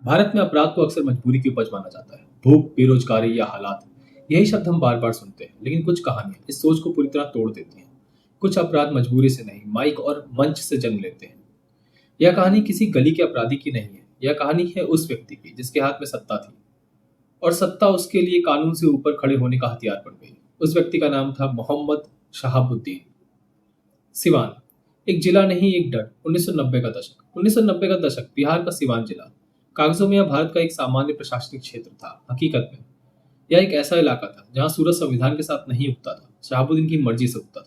भारत में अपराध को अक्सर मजबूरी की उपज माना जाता है। भूख, बेरोजगारी या हालात, यही शब्द हम बार बार सुनते हैं। लेकिन कुछ कहानियां इस सोच को पूरी तरह तोड़ देती हैं। कुछ अपराध मजबूरी से नहीं, माइक और मंच से जन्म लेते हैं। यह कहानी किसी गली के अपराधी की नहीं है। यह कहानी है उस व्यक्ति की जिसके हाथ में सत्ता थी और सत्ता उसके लिए कानून से ऊपर खड़े होने का हथियार बन गई। उस व्यक्ति का नाम था मोहम्मद शहाबुद्दीन। सिवान, एक जिला नहीं एक डर। 1990 का दशक, बिहार का सिवान जिला। कागजों में यह भारत का एक सामान्य प्रशासनिक क्षेत्र था। हकीकत में यह एक ऐसा इलाका था जहां सूरज संविधान के साथ नहीं उगता था, शहाबुद्दीन की मर्जी से उगता था।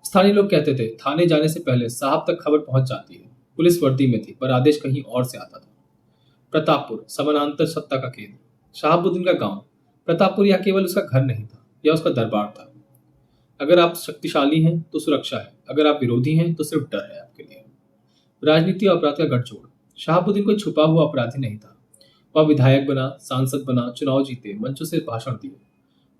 स्थानीय लोग कहते थे थाने जाने से पहले साहब तक खबर पहुंच जाती है। पुलिस वर्दी में थी पर आदेश कहीं और से आता था। प्रतापपुर, समानांतर सत्ता का केंद्र। शहाबुद्दीन का गांव प्रतापपुर यह केवल उसका घर नहीं था, यह उसका दरबार था। अगर आप शक्तिशाली हैं तो सुरक्षा है, अगर आप विरोधी हैं तो सिर्फ डर है आपके लिए। राजनीति और अपराध का गठजोड़। शहाबुद्दीन कोई छुपा हुआ अपराधी नहीं था। वह विधायक बना, सांसद बना, चुनाव जीते, मंचों से भाषण दिए।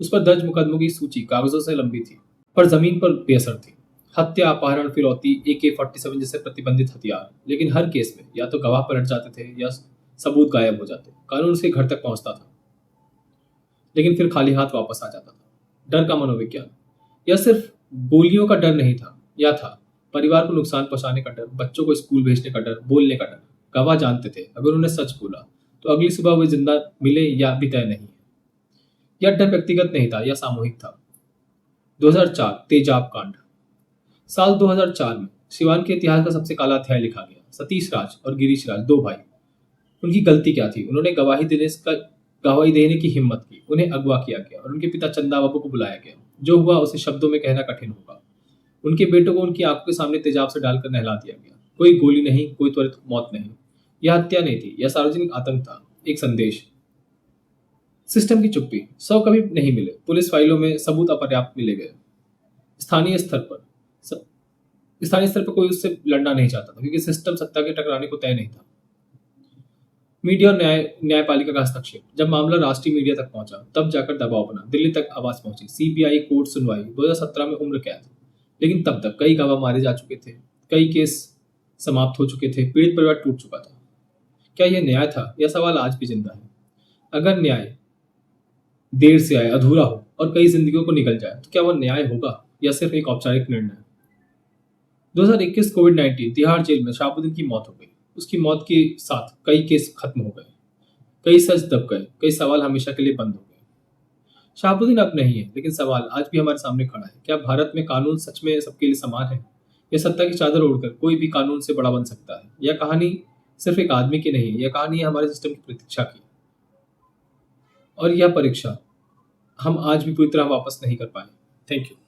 उस पर दर्ज मुकदमों की सूची कागजों से लंबी थी, पर जमीन पर बेअसर थी। हत्या, अपहरण, फिरौती, AK-47 जैसे प्रतिबंधित हथियार। लेकिन हर केस में या तो गवाह पलट जाते थे या सबूत गायब हो जाते। कानून उसके घर तक पहुंचता था, लेकिन फिर खाली हाथ वापस आ जाता था। डर का मनोविज्ञान। यह सिर्फ गोलियों का डर नहीं था, यह था परिवार को नुकसान पहुंचाने का डर, बच्चों को स्कूल भेजने का डर, बोलने का डर। गवाह जानते थे अगर उन्होंने सच बोला तो अगली सुबह वे जिंदा मिले या भी तय नहीं है। यह डर व्यक्तिगत नहीं था, यह सामूहिक था। 2004 तेजाब कांड। साल 2004 में सिवान के इतिहास का सबसे काला अध्याय लिखा गया। सतीश राज और गिरीश राज, दो भाई। उनकी गलती क्या थी? उन्होंने गवाही देने की हिम्मत की। उन्हें अगवा किया गया और उनके पिता चंदा बाबू को बुलाया गया। जो हुआ उसे शब्दों में कहना कठिन होगा। उनके बेटों को उनकी आंखों के सामने तेजाब से डालकर नहला दिया गया। कोई गोली नहीं, कोई त्वरित मौत नहीं। यह हत्या नहीं थी, यह सार्वजनिक आतंक था। एक संदेश। सिस्टम की चुप्पी। शव कभी नहीं मिले, पुलिस फाइलों में सबूत अपर्याप्त मिले गए। स्थानीय स्तर पर स्थानीय स्तर पर कोई उससे लड़ना नहीं चाहता था क्योंकि सिस्टम सत्ता के टकराने को तय नहीं था। मीडिया और न्यायपालिका का हस्तक्षेप। जब मामला राष्ट्रीय मीडिया तक पहुंचा तब जाकर दबाव बना। दिल्ली तक आवाज पहुंची। CBI कोर्ट सुनवाई। 2017 में उम्र कैद। लेकिन तब तक कई गवाह मारे जा चुके थे, कई केस समाप्त हो चुके थे, पीड़ित परिवार टूट चुका था। क्या यह न्याय था? यह सवाल आज भी जिंदा है। अगर न्याय देर से आए, अधूरा हो और कई जिंदगियों को निकल जाए तो क्या वह न्याय होगा या सिर्फ एक औपचारिक निर्णय? 2021 कोविड-19 तिहाड़ जेल में शहाबुद्दीन की मौत हो गई। उसकी मौत के साथ कई केस खत्म हो गए, कई सच दब गए, कई सवाल हमेशा के लिए बंद हो गए। शहाबुद्दीन अब नहीं है, लेकिन सवाल आज भी हमारे सामने खड़ा है। क्या भारत में कानून सच में सबके लिए समान है, या सत्ता की चादर ओढ़कर कोई भी कानून से बड़ा बन सकता है? यह कहानी सिर्फ एक आदमी की नहीं है, यह कहानी है हमारे सिस्टम की प्रतीक्षा की। और यह परीक्षा हम आज भी पूरी तरह वापस नहीं कर पाए। Thank you.